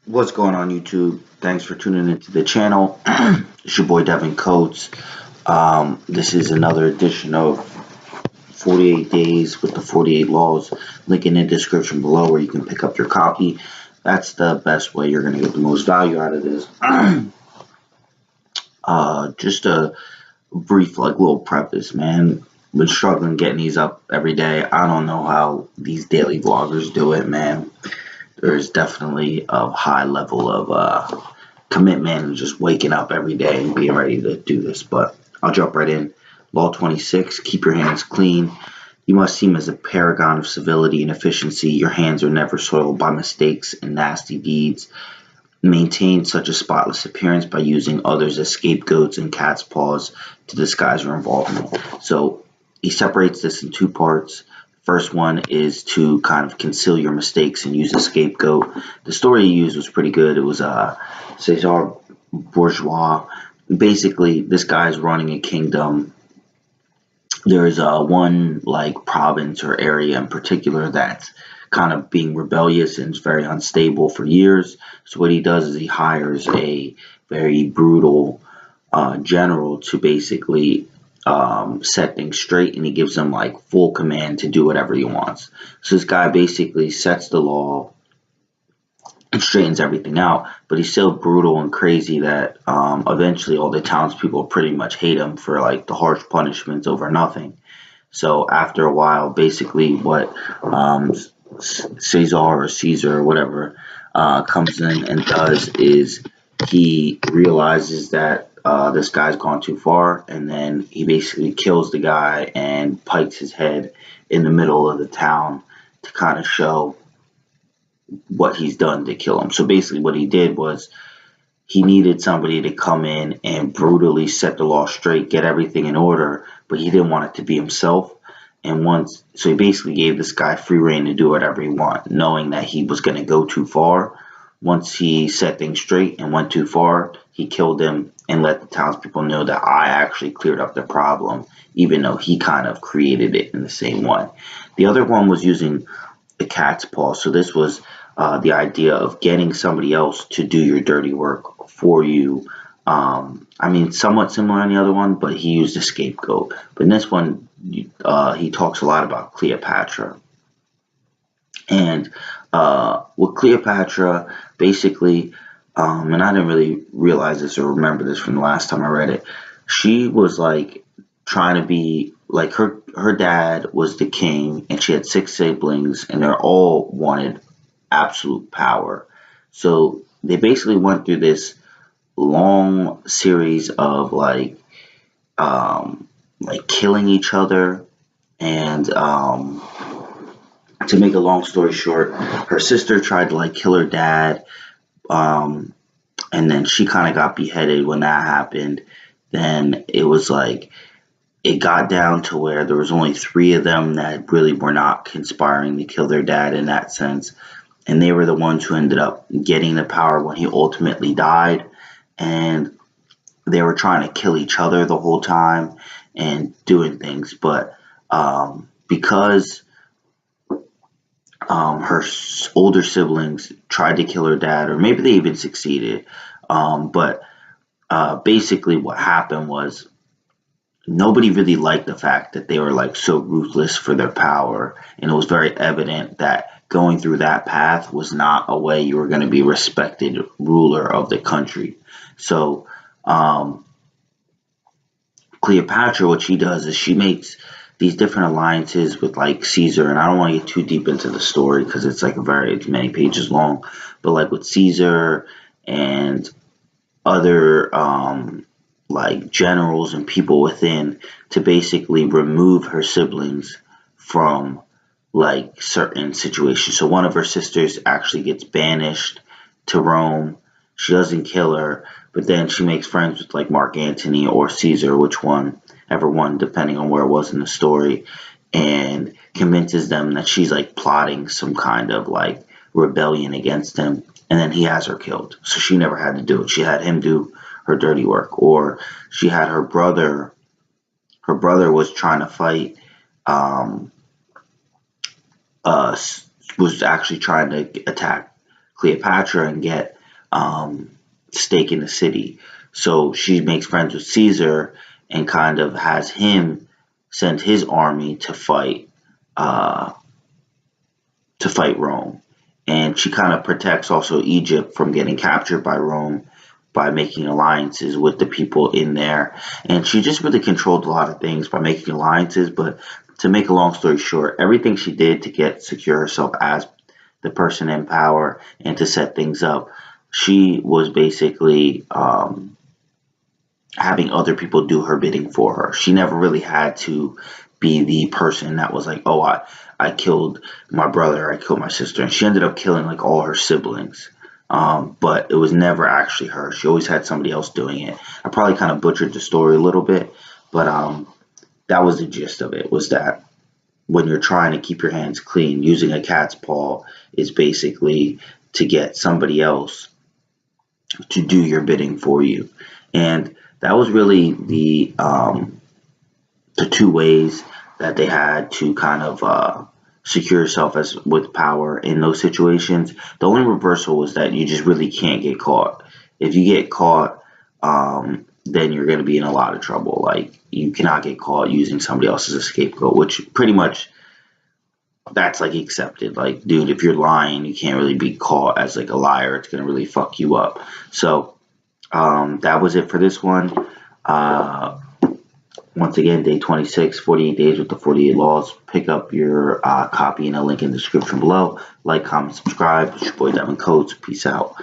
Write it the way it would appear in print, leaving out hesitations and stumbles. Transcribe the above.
What's going on, YouTube? Thanks for tuning into the channel. It's your boy Devin Coates. This is another edition of 48 Days with the 48 Laws. Link in the description below where you can pick up your copy. That's the best way you're going to get the most value out of this. Just a brief, little preface, man. Been struggling getting these up every day. I don't know how these daily vloggers do it, man. There's definitely a high level of commitment and just waking up every day and being ready to do this. But I'll jump right in. Law 26, keep your hands clean. You must seem as a paragon of civility and efficiency. Your hands are never soiled by mistakes and nasty deeds. Maintain such a spotless appearance by using others as scapegoats and cat's paws to disguise your involvement. So he separates this in two parts. First one is to kind of conceal your mistakes and use a scapegoat. The story he used was pretty good. It was Cesar Bourgeois. Basically, this guy's running a kingdom. There's one province or area in particular that's kind of being rebellious and is very unstable for years. So what he does is he hires a very brutal general to basically set things straight, and he gives them full command to do whatever he wants. So this guy basically sets the law and straightens everything out, but he's so brutal and crazy that eventually all the townspeople pretty much hate him for the harsh punishments over nothing. So after a while, basically what Cesar or Caesar or whatever comes in and does is he realizes that this guy's gone too far, and then he basically kills the guy and pikes his head in the middle of the town to kind of show what he's done to kill him. So basically what he did was he needed somebody to come in and brutally set the law straight, get everything in order, but he didn't want it to be himself. So he basically gave this guy free reign to do whatever he wanted, knowing that he was going to go too far. Once he set things straight and went too far, he killed him and let the townspeople know that I actually cleared up the problem, even though he kind of created it in the same way. The other one was using the cat's paw. So this was the idea of getting somebody else to do your dirty work for you. I mean, somewhat similar on the other one, but he used a scapegoat. But in this one, he talks a lot about Cleopatra. And with Cleopatra, basically, and I didn't really realize this or remember this from the last time I read it, she was trying to be her dad was the king, and she had 6 siblings, and they all wanted absolute power. So they basically went through this long series of killing each other. And to make a long story short, her sister tried to kill her dad, and then she kind of got beheaded when that happened. Then it was it got down to where there was only 3 of them that really were not conspiring to kill their dad in that sense, and they were the ones who ended up getting the power when he ultimately died. And they were trying to kill each other the whole time and doing things, but because her older siblings tried to kill her dad, or maybe they even succeeded, but basically what happened was nobody really liked the fact that they were so ruthless for their power, and it was very evident that going through that path was not a way you were going to be respected ruler of the country. So Cleopatra, what she does is she makes these different alliances with Caesar, and I don't want to get too deep into the story because it's it's many pages long, but with Caesar and other generals and people within, to basically remove her siblings from certain situations. So one of her sisters actually gets banished to Rome. She doesn't kill her, but then she makes friends with Mark Antony or Caesar, whichever one, depending on where it was in the story, and convinces them that she's plotting some kind of rebellion against him, and then he has her killed. So she never had to do it. She had him do her dirty work. Or she had her brother. Her brother was trying to fight. Was actually trying to attack Cleopatra and get stake in the city. So she makes friends with Caesar and kind of has him send his army uh, to fight Rome. And she kind of protects also Egypt from getting captured by Rome by making alliances with the people in there. And she just really controlled a lot of things by making alliances. But to make a long story short, everything she did to get secure herself as the person in power and to set things up, she was basically having other people do her bidding for her. She never really had to be the person that was like, oh, I killed my brother, I killed my sister. And she ended up killing like all her siblings. But it was never actually her. She always had somebody else doing it. I probably kind of butchered the story a little bit, but that was the gist of it, was that when you're trying to keep your hands clean, using a cat's paw is basically to get somebody else to do your bidding for you. And that was really the two ways that they had to kind of secure yourself as with power in those situations. The only reversal was that you just really can't get caught. If you get caught, then you're going to be in a lot of trouble. Like, you cannot get caught using somebody else as a scapegoat, which pretty much that's like accepted. Like, dude, if you're lying, you can't really be caught as like a liar. It's going to really fuck you up. So that was it for this one. Once again, day 26, 48 days with the 48 laws. Pick up your copy in a link in the description below. Like, comment, subscribe. It's your boy Devin Coates. Peace out.